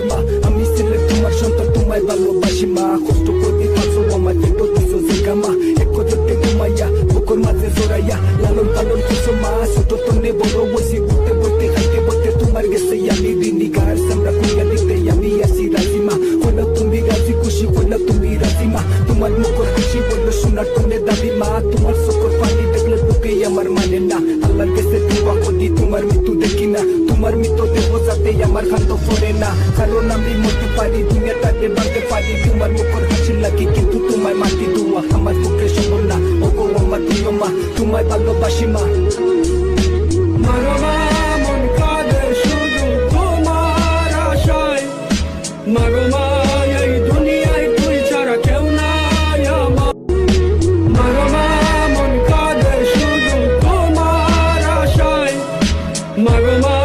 মা আমি ছেলে তোমার সন্তান তোমায় ভালোবাসি মা কষ্ট করতে পারছো আমার পেটো দিছো জায়গা মা এক কথাতে ঘুমাইয়া বুকুর মাঝে জড়াইয়া লালন পালন করছো মা ছোট তনে বড় বসে ঘুরতে ঘুরতে খাইতে বলতে তোমার গেছে আমি ঋণী গার সামরা কইয়া দিতে আমি আসি রাজি মা হইলো তুমি রাজি খুশি হইলো তুমি রাজি মা তোমার মুখর হাসি বললো সোনার টনে দাবি মা তোমার চোখের পানি দেখলে বুকে আমার মানে না আল্লাহর কাছে দোয়া করি তোমার মৃত্যু দেখি না তোমার মৃত্যু দেহ যাতে আমার খান্ত পড়ে না কারণ আমি মরতে পারি দুনিয়াটাকে বাঁধতে পারি তোমার মুখর হাসি লাগে কিন্তু তোমায় মাটি দোয়া আমার পক্ষে সম্ভব না ও গো আমার প্রিয় মা তোমায় ভালোবাসি মা মন কাঁদে শুধু তোমার আশায় মাগো মা এই দুনিয়ায় তুই ছাড়া কেউ নাই আমার মাগো মা মন কাঁদে শুধু তোমার আশায় মাগো মা